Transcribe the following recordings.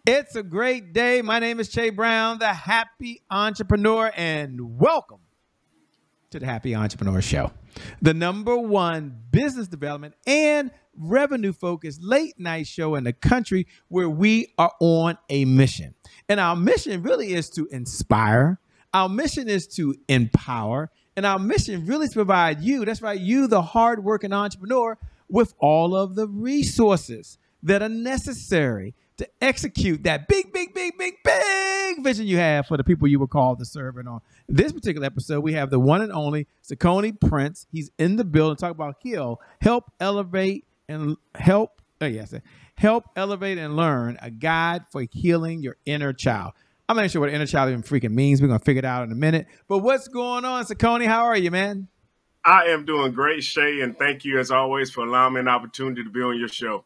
It's a great day. My name is Che Brown, the Happy Entrepreneur, and welcome to the Happy Entrepreneur Show, the #1 business development and revenue-focused late-night show in the country where we are on a mission. And our mission really is to inspire. Our mission is to empower. And our mission really is to provide you, that's right, you, the hardworking entrepreneur, with all of the resources that are necessary to execute that big vision you have for the people you were called to serve. And on this particular episode, we have the one and only Cicone Prince. He's in the building. Talk about H.E.A.L, help elevate and learn, a guide for healing your inner child. I'm not sure what inner child even freaking means. We're going to figure it out in a minute. But what's going on, Cicone? How are you, man? I am doing great, Shay, and thank you, as always, for allowing me an opportunity to be on your show.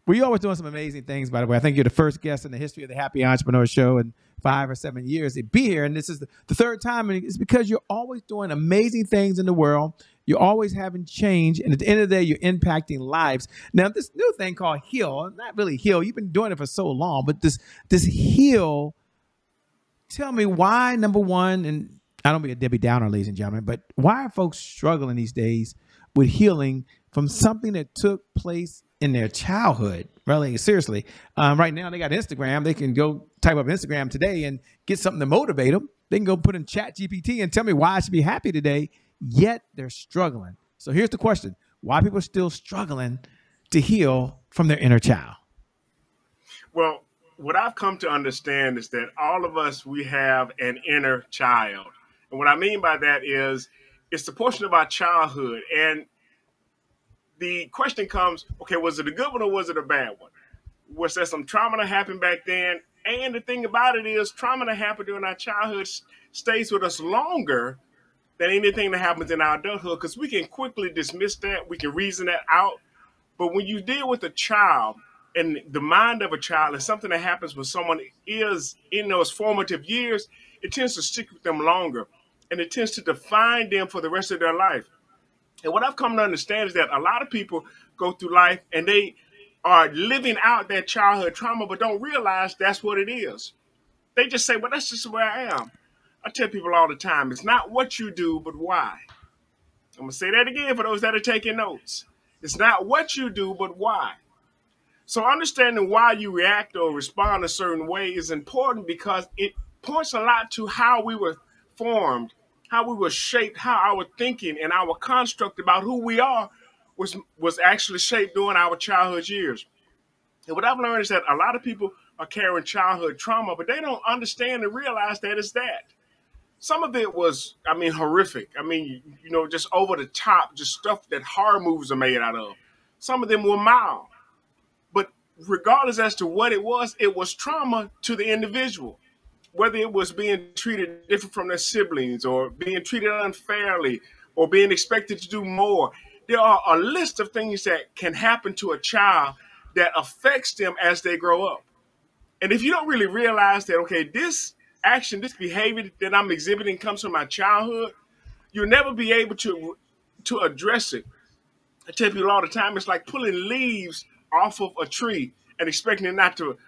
Well, you're always doing some amazing things, by the way. I think you're the first guest in the history of the Happy Entrepreneur Show in 5 or 7 years to be here. And this is the third time. And it's because you're always doing amazing things in the world. You're always having change. And at the end of the day, you're impacting lives. Now, this new thing called H.E.A.L, not really H.E.A.L, you've been doing it for so long, but this H.E.A.L, tell me why, number one, and I don't be a Debbie Downer, ladies and gentlemen, but why are folks struggling these days with healing from something that took place in their childhood? Really, seriously. Right now, they got Instagram. They can go type up Instagram today and get something to motivate them. They can go put in Chat GPT and tell me why I should be happy today, yet they're struggling. So here's the question. Why are people still struggling to heal from their inner child? Well, what I've come to understand is that all of us, we have an inner child. And what I mean by that is it's the portion of our childhood. And the question comes, okay, was it a good one or was it a bad one? Was there some trauma that happened back then? And the thing about it is trauma that happened during our childhood stays with us longer than anything that happens in our adulthood, because we can quickly dismiss that. We can reason that out. But when you deal with a child and the mind of a child and something that happens when someone is in those formative years, it tends to stick with them longer. And it tends to define them for the rest of their life. And what I've come to understand is that a lot of people go through life and they are living out their childhood trauma, but don't realize that's what it is. They just say, well, that's just where I am. I tell people all the time, it's not what you do, but why. I'm going to say that again for those that are taking notes. It's not what you do, but why. So understanding why you react or respond a certain way is important because it points a lot to how we were formed, how we were shaped, how our thinking and our construct about who we are was actually shaped during our childhood years. And what I've learned is that a lot of people are carrying childhood trauma, but they don't understand and realize that it's that. Some of it was, horrific. Just over the top, just stuff that horror movies are made out of. Some of them were mild. But regardless as to what it was trauma to the individual. Whether it was being treated different from their siblings or being treated unfairly or being expected to do more. There are a list of things that can happen to a child that affects them as they grow up. And if you don't really realize that, okay, this action, this behavior that I'm exhibiting comes from my childhood, you'll never be able to address it. I tell people all the time, it's like pulling leaves off of a tree and expecting it not to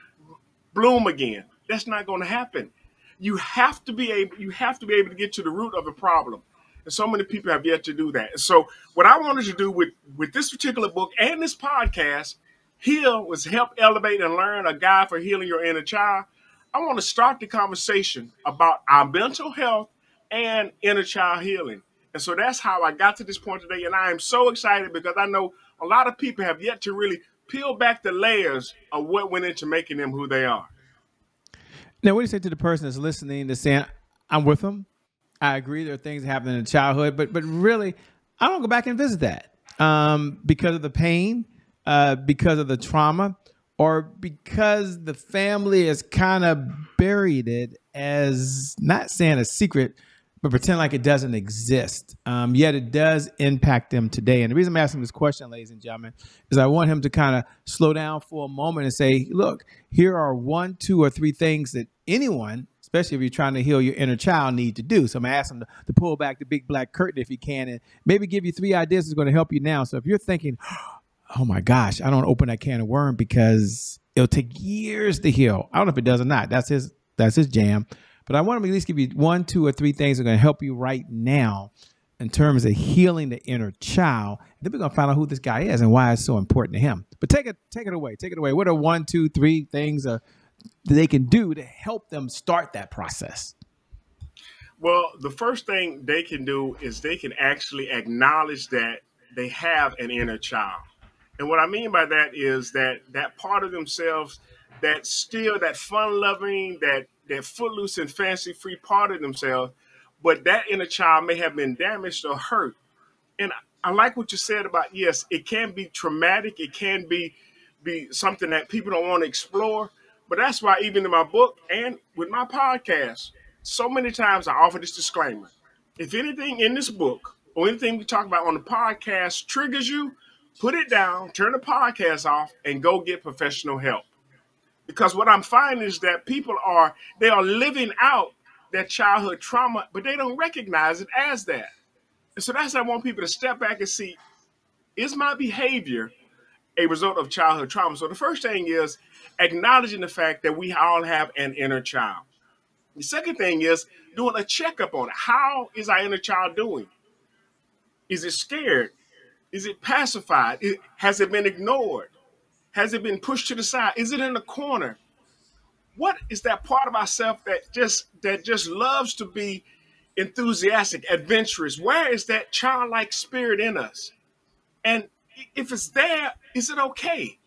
bloom again. That's not going to happen. You have to be able to get to the root of the problem. And so many people have yet to do that. So what I wanted to do with this particular book and this podcast, H.E.A.L, was help elevate and learn, a guide for healing your inner child. I want to start the conversation about our mental health and inner child healing. And so that's how I got to this point today. And I am so excited because I know a lot of people have yet to really peel back the layers of what went into making them who they are. Now, what do you say to the person that's listening, that's saying, I'm with them. I agree there are things that happen in childhood, but really, I don't go back and visit that because of the pain, because of the trauma, or because the family has kind of buried it as, not saying a secret, but pretend like it doesn't exist. Yet it does impact them today. And the reason I'm asking this question, ladies and gentlemen, is I want him to kind of slow down for a moment and say, look, here are 1, 2, or 3 things that anyone, especially if you're trying to heal your inner child, need to do. So I'm going to ask him to pull back the big black curtain if he can, and maybe give you 3 ideas that's going to help you now. So if you're thinking, oh my gosh, I don't open that can of worm because It'll take years to heal. I don't know if it does or not. That's his jam. But I want to at least give you 1, 2, or 3 things that are going to help you right now in terms of healing the inner child. Then we're going to find out who this guy is and why it's so important to him. But take it away. Take it away. What are 1, 2, 3 things that they can do to help them start that process? Well, the first thing they can do is they can actually acknowledge that they have an inner child. And what I mean by that is that part of themselves that still that fun loving, that footloose and fancy free part of themselves, but that inner child may have been damaged or hurt. And I like what you said about, yes, it can be traumatic. It can be something that people don't want to explore. But that's why even in my book and with my podcast, so many times I offer this disclaimer. If anything in this book or anything we talk about on the podcast triggers you, put it down, turn the podcast off, and go get professional help. Because what I'm finding is that they are living out their childhood trauma, but they don't recognize it as that. And so that's why I want people to step back and see, is my behavior a result of childhood trauma? So the first thing is acknowledging the fact that we all have an inner child. The second thing is doing a checkup on it. How is our inner child doing? Is it scared? Is it pacified? Has it been ignored? Has it been pushed to the side? Is it in the corner? What is that part of ourselves that just loves to be enthusiastic, adventurous? Where is that childlike spirit in us? And if it's there, is it okay?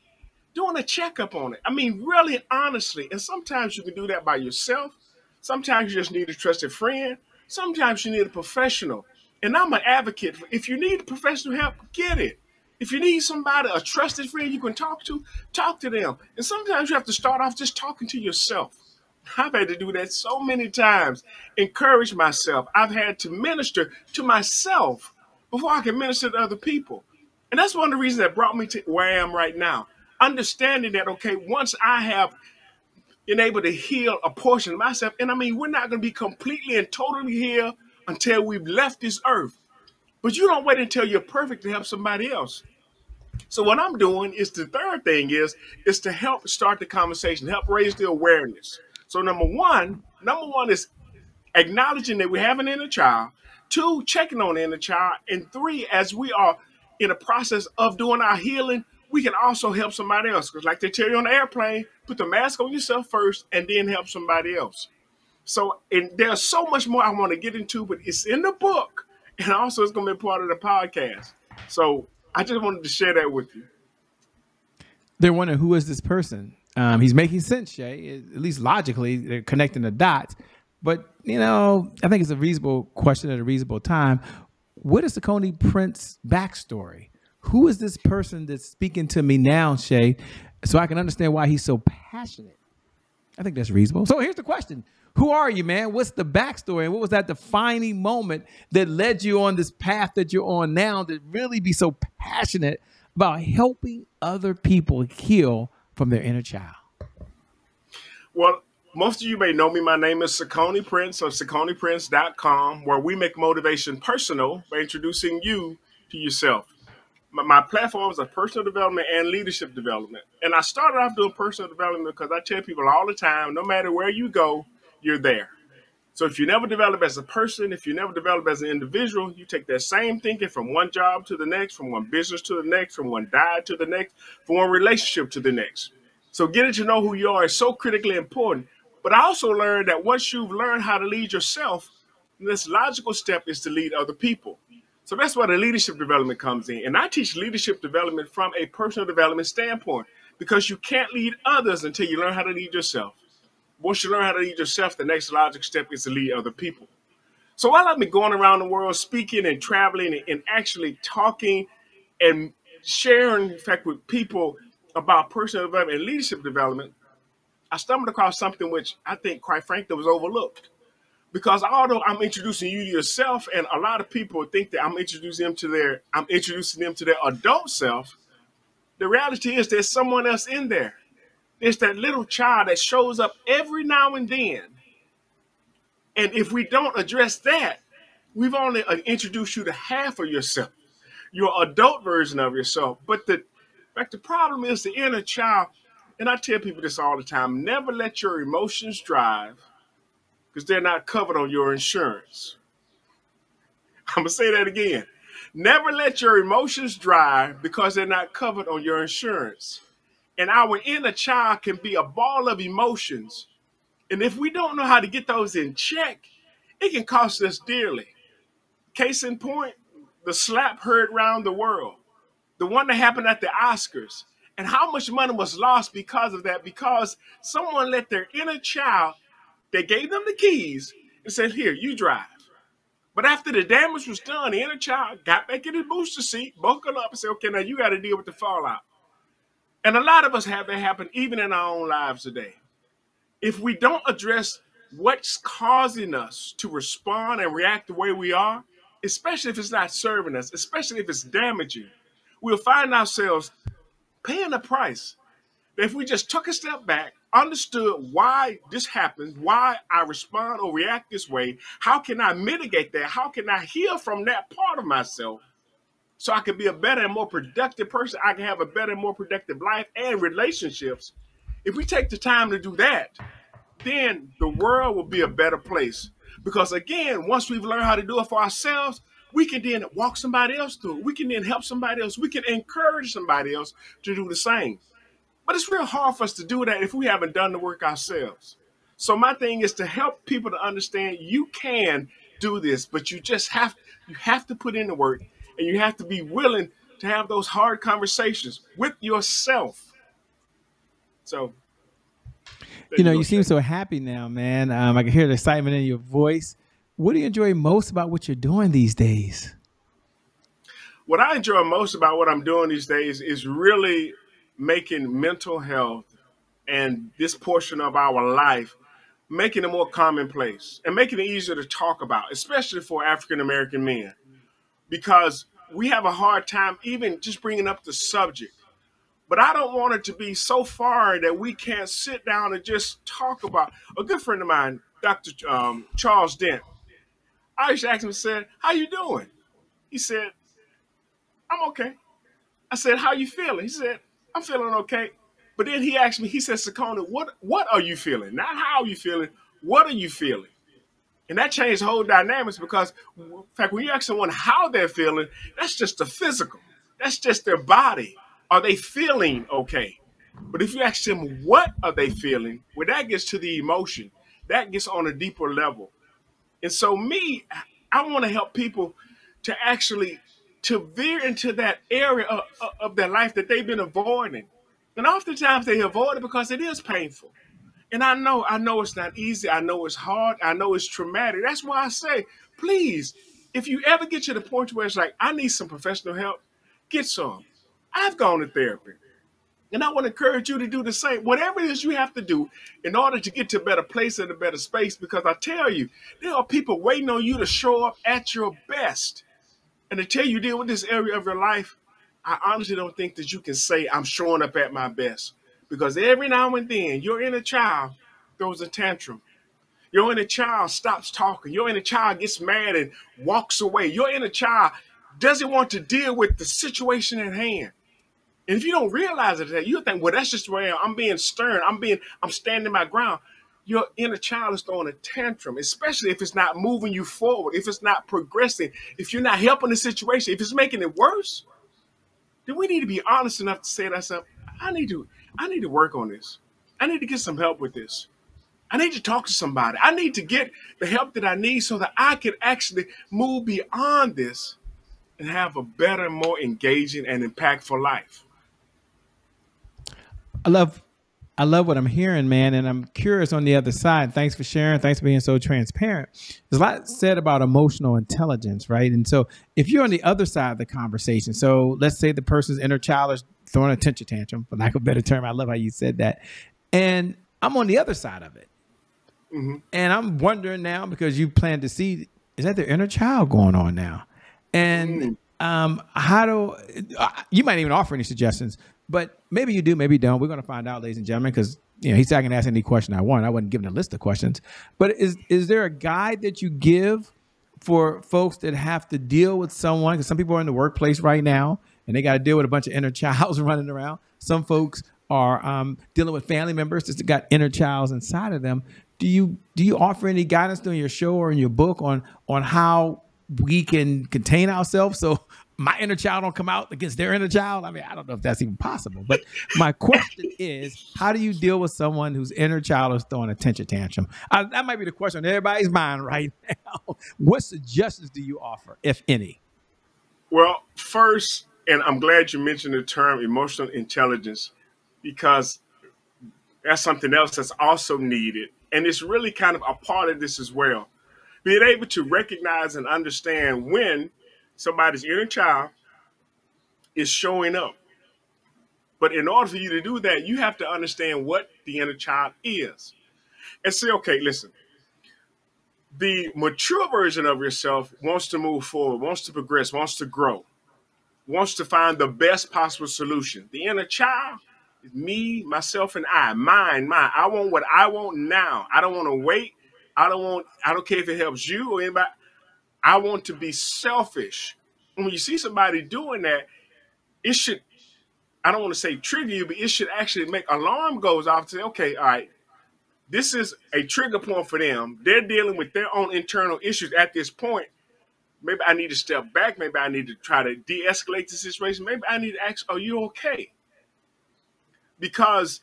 Doing a checkup on it. I mean, really, honestly. And sometimes you can do that by yourself. Sometimes you just need a trusted friend. Sometimes you need a professional. And I'm an advocate for, if you need professional help, get it. If you need somebody, a trusted friend you can talk to them. And sometimes you have to start off just talking to yourself. I've had to do that so many times. Encourage myself. I've had to minister to myself before I can minister to other people. And that's one of the reasons that brought me to where I am right now. Understanding that, okay, once I have been able to heal a portion of myself, and I mean, we're not going to be completely and totally healed until we've left this earth. But you don't wait until you're perfect to help somebody else. So what I'm doing is the third thing is to help start the conversation, help raise the awareness. So number one is acknowledging that we have an inner child. 2, checking on the inner child. And 3, as we are in the process of doing our healing, we can also help somebody else. Because like they tell you on the airplane, put the mask on yourself first and then help somebody else. So and there's so much more I want to get into, but it's in the book. And also it's going to be part of the podcast. So I just wanted to share that with you. They're wondering, who is this person? He's making sense, Shay. At least logically, they're connecting the dots. But, I think it's a reasonable question at a reasonable time. What is Cicone Prince backstory? Who is this person that's speaking to me now, Shay, so I can understand why he's so passionate? I think that's reasonable. So here's the question. Who are you, man? What's the backstory? And what was that defining moment that led you on this path that you're on now to really be so passionate about helping other people heal from their inner child? Well, most of you may know me. My name is Cicone Prince of CiconePrince.com, where we make motivation personal by introducing you to yourself. My platforms are personal development and leadership development. And I started off doing personal development because I tell people all the time, no matter where you go, you're there. So if you never develop as a person, if you never develop as an individual, you take that same thinking from one job to the next, from one business to the next, from one diet to the next, from one relationship to the next. So getting to know who you are is so critically important. But I also learned that once you've learned how to lead yourself, the next logical step is to lead other people. So that's where the leadership development comes in. And I teach leadership development from a personal development standpoint, because you can't lead others until you learn how to lead yourself. Once you learn how to lead yourself, the next logical step is to lead other people. So while I've been going around the world speaking and traveling and actually talking and sharing, in fact, with people about personal development and leadership development, I stumbled across something which I think, quite frankly, was overlooked. Because although I'm introducing you to yourself, and a lot of people think that I'm introducing them to their adult self, the reality is there's someone else in there. It's that little child that shows up every now and then. And if we don't address that, we've only introduced you to half of yourself, your adult version of yourself. But the problem is the inner child. And I tell people this all the time: never let your emotions drive, because they're not covered on your insurance. I'm going to say that again. Never let your emotions drive because they're not covered on your insurance. And our inner child can be a ball of emotions. And if we don't know how to get those in check, it can cost us dearly. Case in point, the slap heard around the world, the one that happened at the Oscars, and how much money was lost because of that, because someone let their inner child, they gave them the keys and said, here, you drive. But after the damage was done, the inner child got back in his booster seat, buckled up and said, okay, now you got to deal with the fallout. And a lot of us have that happen even in our own lives today. If we don't address what's causing us to respond and react the way we are, especially if it's not serving us, especially if it's damaging, we'll find ourselves paying the price. If we just took a step back, understood why this happens, why I respond or react this way, how can I mitigate that? How can I heal from that part of myself so I can be a better and more productive person? I can have a better and more productive life and relationships. If we take the time to do that, then the world will be a better place. Because again, once we've learned how to do it for ourselves, we can then walk somebody else through it. We can then help somebody else. We can encourage somebody else to do the same. But it's real hard for us to do that if we haven't done the work ourselves. So my thing is to help people to understand you can do this, but you have to put in the work, and you have to be willing to have those hard conversations with yourself. So, you seem so happy now, man. I can hear the excitement in your voice. What do you enjoy most about what you're doing these days? What I enjoy most about what I'm doing these days is really making mental health and this portion of our life, making it more commonplace and making it easier to talk about, especially for African American men, because we have a hard time even just bringing up the subject. But I don't want it to be so far that we can't sit down and just talk about. A good friend of mine, Dr. Charles Dent, I used to ask him, said, how you doing? He said, I'm okay. I said, how you feeling? He said, I'm feeling okay. But then he asked me, he said, Cicone, what are you feeling? Not how are you feeling, what are you feeling? And that changed the whole dynamics, because, in fact, when you ask someone how they're feeling, that's just the physical. That's just their body. Are they feeling okay? But if you ask them what are they feeling, well, that gets to the emotion. That gets on a deeper level. And so I want to help people to actually to veer into that area of their life that they've been avoiding. And oftentimes they avoid it because it is painful. And I know it's not easy. I know it's hard. I know it's traumatic. That's why I say, please, if you ever get to the point where it's like, I need some professional help, get some. I've gone to therapy. And I want to encourage you to do the same. Whatever it is you have to do in order to get to a better place and a better space, because I tell you, there are people waiting on you to show up at your best. And until you deal with this area of your life, I honestly don't think that you can say I'm showing up at my best. Because every now and then, your inner child throws a tantrum. Your inner child stops talking. Your inner child gets mad and walks away. Your inner child doesn't want to deal with the situation at hand. And if you don't realize it, you think, well, that's just the way I'm being stern. I'm standing my ground. Your inner child is throwing a tantrum, especially if it's not moving you forward, if it's not progressing, if you're not helping the situation, if it's making it worse. Then we need to be honest enough to say to ourselves, I need to work on this. I need to get some help with this. I need to talk to somebody. I need to get the help that I need so that I can actually move beyond this and have a better, more engaging and impactful life. I love what I'm hearing, man. And I'm curious on the other side. Thanks for sharing. Thanks for being so transparent. There's a lot said about emotional intelligence, right? And so if you're on the other side of the conversation, so let's say the person's inner child is throwing a temper tantrum, for lack of a better term. I love how you said that. And I'm on the other side of it. Mm-hmm. And I'm wondering now, because you plan to see, is that their inner child going on now? And you might even offer any suggestions, but maybe you do, maybe you don't. We're going to find out, ladies and gentlemen, because he said I can ask any question I want. I wasn't given a list of questions. But is there a guide that you give for folks that have to deal with someone? Because some people are in the workplace right now, and they got to deal with a bunch of inner childs running around. Some folks are dealing with family members that's got inner childs inside of them, do you offer any guidance during your show or in your book on how we can contain ourselves so my inner child don't come out against their inner child? I mean, I don't know if that's even possible, but my question is, how do you deal with someone whose inner child is throwing a temper tantrum? That might be the question on everybody's mind right now. What suggestions do you offer, if any? Well, first, and I'm glad you mentioned the term emotional intelligence, because that's something else that's also needed. And it's really kind of a part of this as well. Being able to recognize and understand when somebody's inner child is showing up. But in order for you to do that, you have to understand what the inner child is. And say, okay, listen, the mature version of yourself wants to move forward, wants to progress, wants to grow, wants to find the best possible solution. The inner child is me, myself, and I. Mine. I want what I want now. I don't want to wait. I don't care if it helps you or anybody. I want to be selfish. And when you see somebody doing that, it should, I don't want to say trigger you, but it should actually make alarm goes off to say, okay, all right, this is a trigger point for them. They're dealing with their own internal issues at this point. Maybe I need to step back. Maybe I need to try to de-escalate the situation. Maybe I need to ask, are you okay? Because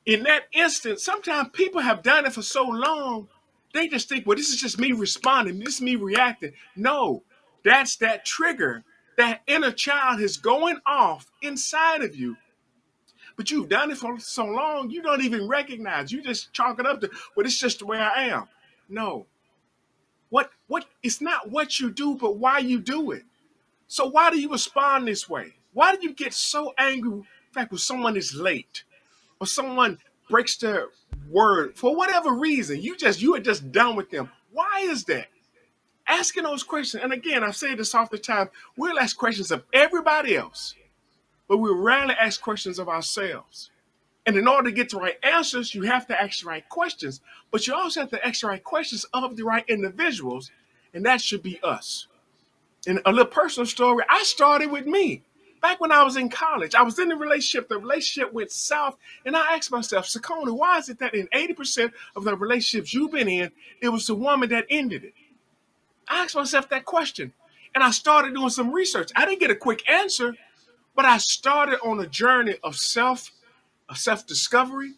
in that instance, sometimes people have done it for so long, they just think, well, this is just me responding. This is me reacting. No, that's that trigger. That inner child is going off inside of you. But you've done it for so long, you don't even recognize. You just chalk it up to, well, it's just the way I am. No. It's not what you do, but why you do it. So why do you respond this way? Why do you get so angry, in fact, when someone is late or someone breaks their word for whatever reason? You are just done with them. Why is that? Asking those questions, and again, I've said this off the time, we'll ask questions of everybody else, but we rarely ask questions of ourselves. And in order to get the right answers, you have to ask the right questions, but you also have to ask the right questions of the right individuals, and that should be us. And a little personal story, I started with me. Back when I was in college, I was in a relationship, the relationship went south, and I asked myself, Cicone, why is it that in 80% of the relationships you've been in, it was the woman that ended it? I asked myself that question, and I started doing some research. I didn't get a quick answer, but I started on a journey of self-discovery,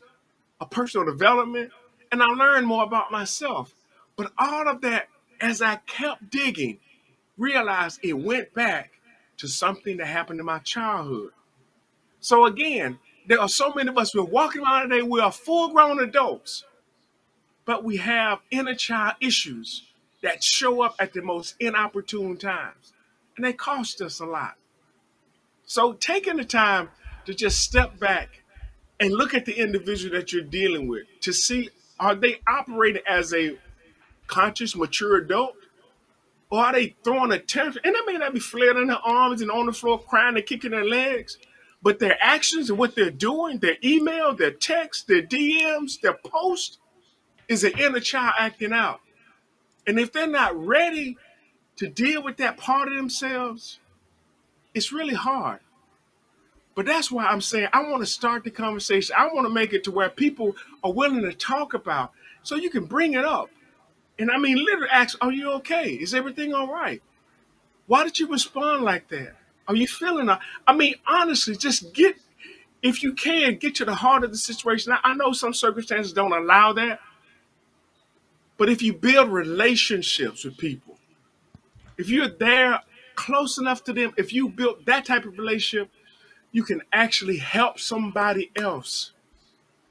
of personal development, and I learned more about myself. But all of that, as I kept digging, realized it went back to something that happened in my childhood. So again, there are so many of us, we're walking around today, we are full-grown adults, but we have inner child issues that show up at the most inopportune times, and they cost us a lot. So taking the time to just step back and look at the individual that you're dealing with to see, are they operating as a conscious, mature adult? Or are they throwing a tantrum? And they may not be flailing their arms and on the floor crying and kicking their legs, but their actions and what they're doing, their email, their text, their DMs, their post, is an inner child acting out. And if they're not ready to deal with that part of themselves, it's really hard. But that's why I'm saying I want to start the conversation. I want to make it to where people are willing to talk about, so you can bring it up. And I mean, literally ask, are you okay? Is everything all right? Why did you respond like that? Are you feeling? I mean, honestly, just if you can, get to the heart of the situation. I know some circumstances don't allow that. But if you build relationships with people, if you're there close enough to them, if you build that type of relationship, you can actually help somebody else.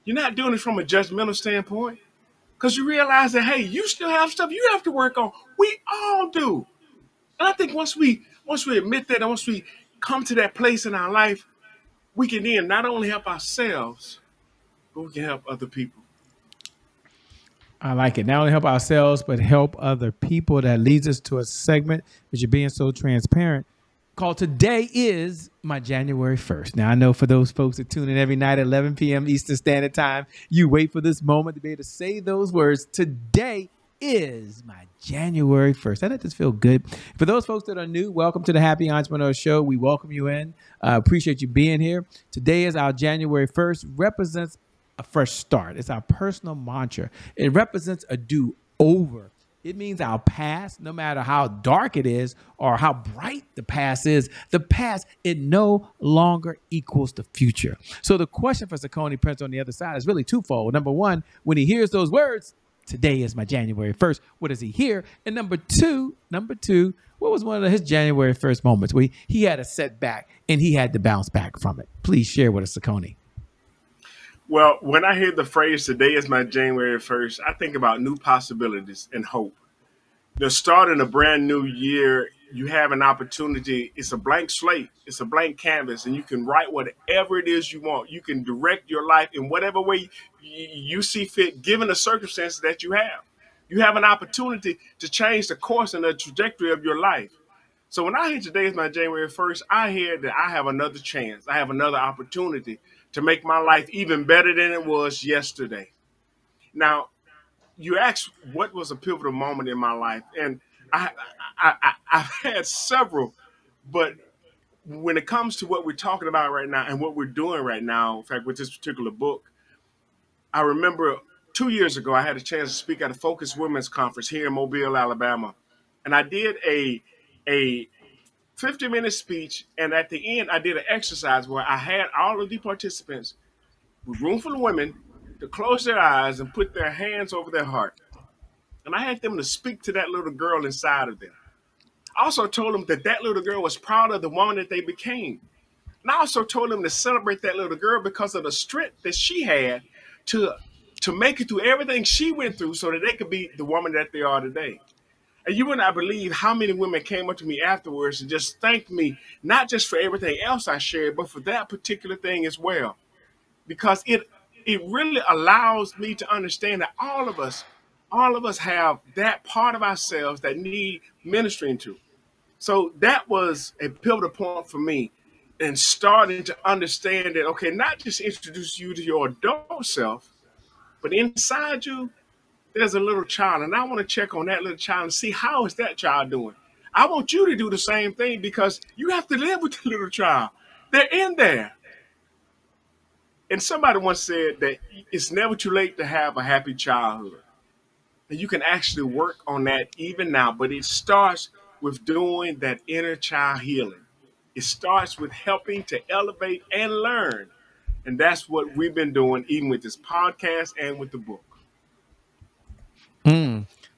You're not doing it from a judgmental standpoint, because you realize that, hey, you still have stuff you have to work on. We all do. And I think once we admit that, and once we come to that place in our life, we can then not only help ourselves, but we can help other people. I like it. Not only help ourselves, but help other people. That leads us to a segment, because you're being so transparent, called Today is My January 1st. Now, I know for those folks that tune in every night at 11 p.m. Eastern Standard Time, you wait for this moment to be able to say those words. Today is my January 1st. Doesn't that just feel good? For those folks that are new, welcome to the Happy Entrepreneur Show. We welcome you in. Appreciate you being here. Today is our January 1st, represents a fresh start. It's our personal mantra. It represents a do-over. It means our past, no matter how dark it is or how bright the past is, it no longer equals the future. So the question for Cicone Prince on the other side is really twofold. Number one, when he hears those words, today is my January 1st, what does he hear? And number two, what was one of his January 1st moments where he had a setback and he had to bounce back from it? Please share with us, Cicone. Well, when I hear the phrase, today is my January 1st, I think about new possibilities and hope. The start in a brand new year, you have an opportunity. It's a blank slate. It's a blank canvas, and you can write whatever it is you want. You can direct your life in whatever way you see fit, given the circumstances that you have. You have an opportunity to change the course and the trajectory of your life. So when I hear today is my January 1st, I hear that I have another chance. I have another opportunity to make my life even better than it was yesterday. Now, you asked what was a pivotal moment in my life, and I've had several, but when it comes to what we're talking about right now and what we're doing right now, in fact, with this particular book, I remember 2 years ago, I had a chance to speak at a Focus Women's Conference here in Mobile, Alabama, and I did a 50-minute speech, and at the end, I did an exercise where I had all of the participants, with room full of women, to close their eyes and put their hands over their heart. And I had them to speak to that little girl inside of them. I also told them that that little girl was proud of the woman that they became. And I also told them to celebrate that little girl because of the strength that she had to make it through everything she went through so that they could be the woman that they are today. And you would not believe how many women came up to me afterwards and just thanked me, not just for everything else I shared, but for that particular thing as well. Because it really allows me to understand that all of us have that part of ourselves that need ministering to. So that was a pivotal point for me in starting to understand that, okay, not just introduce you to your adult self, but inside you, there's a little child, and I want to check on that little child and see how is that child doing. I want you to do the same thing because you have to live with the little child. They're in there. And somebody once said that it's never too late to have a happy childhood. And you can actually work on that even now, but it starts with doing that inner child healing. It starts with helping to elevate and learn. And that's what we've been doing, even with this podcast and with the book.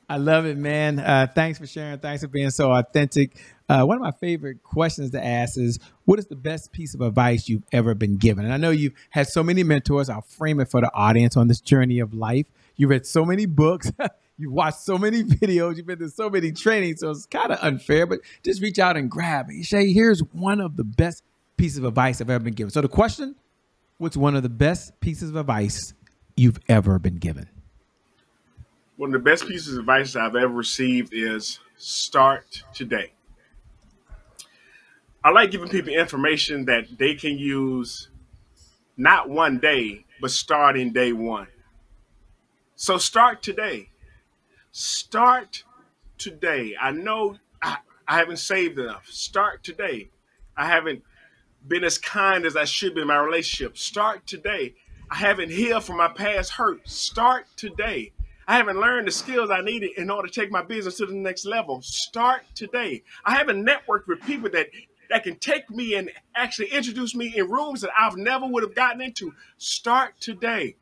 I love it, man. Thanks for sharing. Thanks for being so authentic. One of my favorite questions to ask is, what is the best piece of advice you've ever been given? And I know you've had so many mentors. I'll frame it for the audience on this journey of life. You've read so many books. You've watched so many videos. You've been to so many trainings. So it's kind of unfair, but just reach out and grab it. Shay, here's one of the best pieces of advice I've ever been given. So the question, what's one of the best pieces of advice you've ever been given? One of the best pieces of advice I've ever received is start today. I like giving people information that they can use not one day, but starting day one. So start today. Start today. I know I haven't saved enough. Start today. I haven't been as kind as I should be in my relationship. Start today. I haven't healed from my past hurt. Start today. I haven't learned the skills I needed in order to take my business to the next level. Start today. I haven't networked with people that can take me and actually introduce me in rooms that I've never would have gotten into. Start today.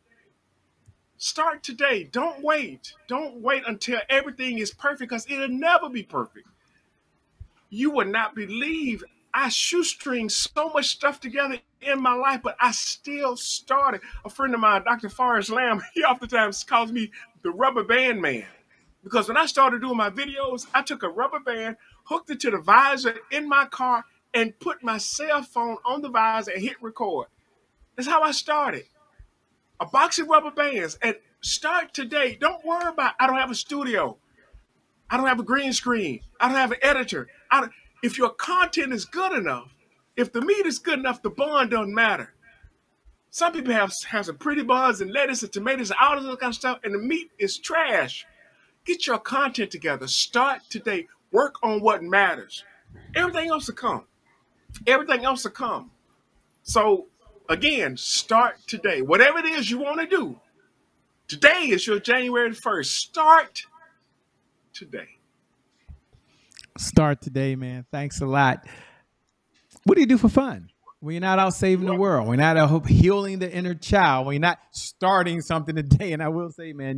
Start today. Don't wait. Don't wait until everything is perfect because it'll never be perfect. You would not believe I shoestring so much stuff together in my life, but I still started. A friend of mine, Dr. Forrest Lamb, he oftentimes calls me the rubber band man. Because when I started doing my videos, I took a rubber band, hooked it to the visor in my car, and put my cell phone on the visor and hit record. That's how I started. A box of rubber bands. And start today. Don't worry about, I don't have a studio. I don't have a green screen. I don't have an editor. If your content is good enough, if the meat is good enough, the bun doesn't matter. Some people have some pretty buns and lettuce and tomatoes and all this other kind of stuff, and the meat is trash. Get your content together. Start today. Work on what matters. Everything else will come. Everything else will come. So again, start today. Whatever it is you want to do, today is your January 1st. Start today. Start today, man. Thanks a lot. What do you do for fun? When you're not out saving the world, when you're not out healing the inner child, when you're not starting something today. And I will say, man,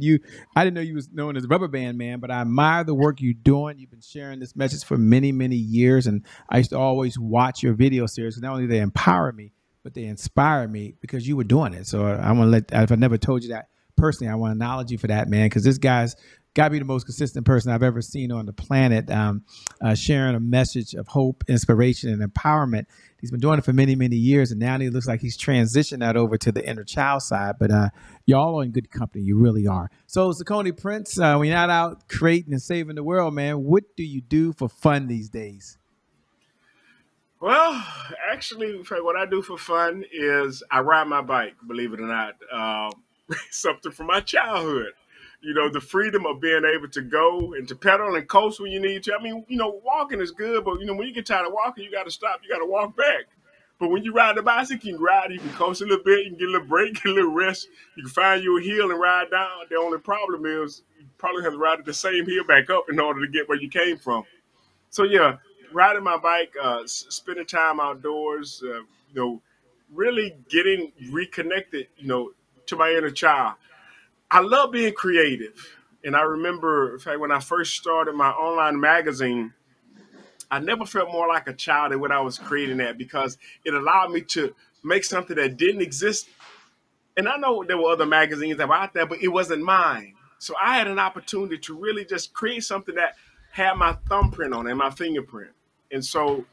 I didn't know you was known as Rubber Band Man, but I admire the work you're doing. You've been sharing this message for many, many years. And I used to always watch your video series. Not only they empower me, but they inspire me because you were doing it. So I want to if I never told you that personally, I want to acknowledge you for that, man, because this guy's got to be the most consistent person I've ever seen on the planet, sharing a message of hope, inspiration, and empowerment. He's been doing it for many, many years, and now he looks like he's transitioned that over to the inner child side. But y'all are in good company. You really are. So, Cicone Prince, when you're not out creating and saving the world, man, what do you do for fun these days? Well, actually, what I do for fun is I ride my bike, believe it or not. Something from my childhood. You know, the freedom of being able to go and to pedal and coast when you need to. I mean, you know, walking is good, but, you know, when you get tired of walking, you got to stop. You got to walk back. But when you ride the bicycle, you can ride, you can coast a little bit, you can get a little break, get a little rest. You can find you a hill and ride down. The only problem is you probably have to ride the same hill back up in order to get where you came from. So, yeah, riding my bike, spending time outdoors, you know, really getting reconnected, you know, to my inner child. I love being creative. And I remember, in fact, when I first started my online magazine, I never felt more like a child than when I was creating that because it allowed me to make something that didn't exist. And I know there were other magazines that were out there, but it wasn't mine. So I had an opportunity to really just create something that had my thumbprint on it and my fingerprint. And so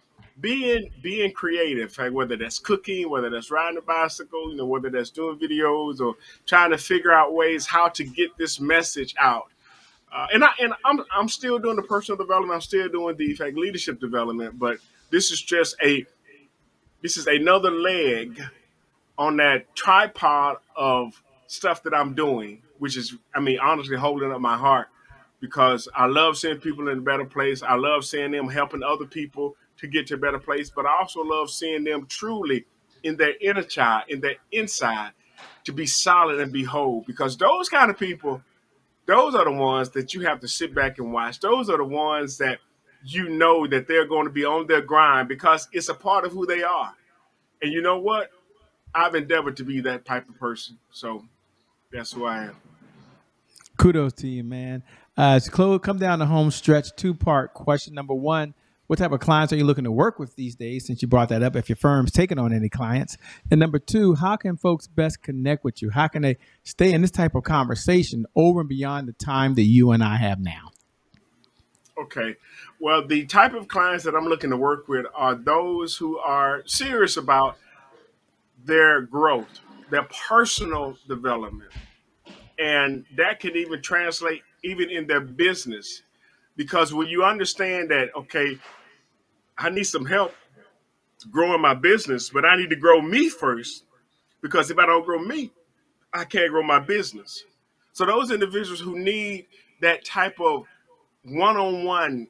being creative, like whether that's cooking, whether that's riding a bicycle, you know, whether that's doing videos or trying to figure out ways how to get this message out. I'm still doing the personal development. I'm still doing the leadership development, but this is just this is another leg on that tripod of stuff that I'm doing, which is, I mean, honestly holding up my heart because I love seeing people in a better place. I love seeing them helping other people to get to a better place, but I also love seeing them truly in their inner child, in their inside, to be solid and be whole. Because those kind of people, those are the ones that you have to sit back and watch. Those are the ones that you know that they're going to be on their grind because it's a part of who they are. And you know what? I've endeavored to be that type of person. So that's who I am. Kudos to you, man. To come down the home stretch, two-part question. Number one, what type of clients are you looking to work with these days, since you brought that up, if your firm's taking on any clients? And number two, how can folks best connect with you? How can they stay in this type of conversation over and beyond the time that you and I have now? Okay. Well, the type of clients that I'm looking to work with are those who are serious about their growth, their personal development. And that can even translate even in their business. Because when you understand that, okay, I need some help growing my business, but I need to grow me first. Because if I don't grow me, I can't grow my business. So those individuals who need that type of one-on-one,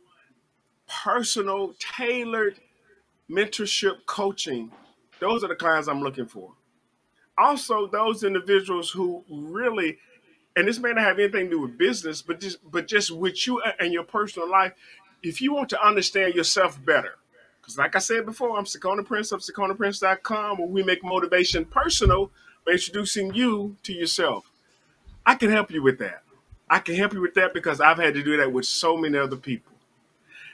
personal, tailored mentorship coaching, those are the clients I'm looking for. Also, those individuals who really, and this may not have anything to do with business, but just with you and your personal life, if you want to understand yourself better. Because like I said before, I'm Cicone Prince of CiconePrince.com, where we make motivation personal by introducing you to yourself. I can help you with that. I can help you with that because I've had to do that with so many other people.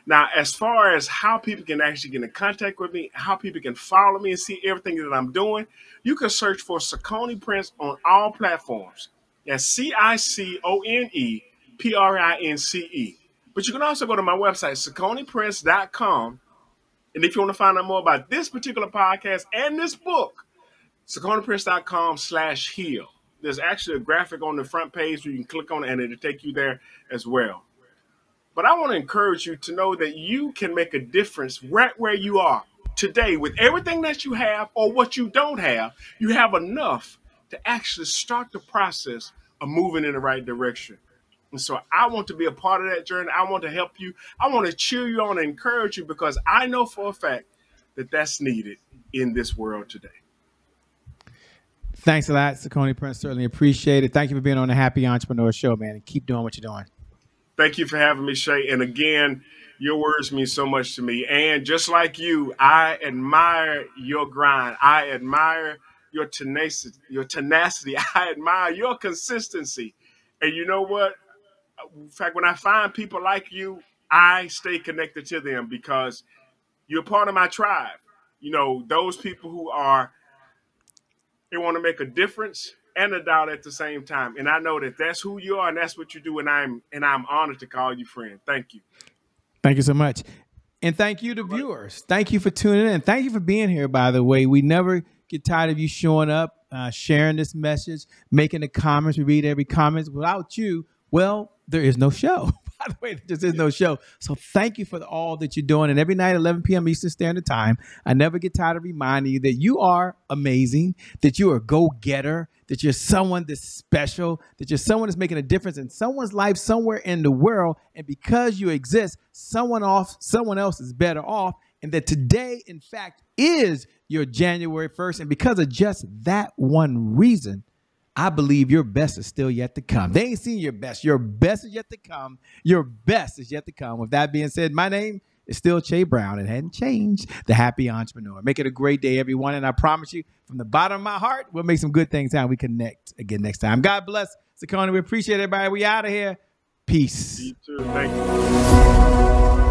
Now, as far as how people can actually get in contact with me, how people can follow me and see everything that I'm doing, you can search for Cicone Prince on all platforms. That's CICONE PRINCE. But you can also go to my website, CiconePrince.com. And if you want to find out more about this particular podcast and this book, CiconePrince.com/heal. There's actually a graphic on the front page where you can click on it and it'll take you there as well. But I want to encourage you to know that you can make a difference right where you are today with everything that you have or what you don't have. You have enough to actually start the process of moving in the right direction. And so I want to be a part of that journey. I want to help you. I want to cheer you on and encourage you, because I know for a fact that that's needed in this world today. Thanks a lot, Cicone Prince. Certainly appreciate it. Thank you for being on the Happy Entrepreneur Show, man, and keep doing what you're doing. Thank you for having me, Shay. And again, your words mean so much to me. And just like you, I admire your grind. I admire your tenacity. I admire your consistency. And you know what? In fact, when I find people like you, I stay connected to them, because you're part of my tribe. You know, those people who they want to make a difference and a dollar at the same time. And I know that that's who you are and that's what you do. And I'm honored to call you friend. Thank you. Thank you so much. And thank you to viewers. Thank you for tuning in. Thank you for being here, by the way. We never get tired of you showing up, sharing this message, making the comments. We read every comment. Without you, well, there is no show. By the way, there just is no show. So thank you for all that you're doing. And every night, 11 p.m. Eastern Standard Time, I never get tired of reminding you that you are amazing, that you're a go-getter, that you're someone that's special, that you're someone that's making a difference in someone's life somewhere in the world. And because you exist, someone else is better off. And that today, in fact, is your January 1st. And because of just that one reason, I believe your best is still yet to come. They ain't seen your best. Your best is yet to come. Your best is yet to come. With that being said, my name is still H.E.A.L Brown. It hadn't changed. The Happy Entrepreneur. Make it a great day, everyone. And I promise you, from the bottom of my heart, we'll make some good things happen. We connect again next time. God bless. Cicone, we appreciate everybody. We out of here. Peace. You too. Thank you.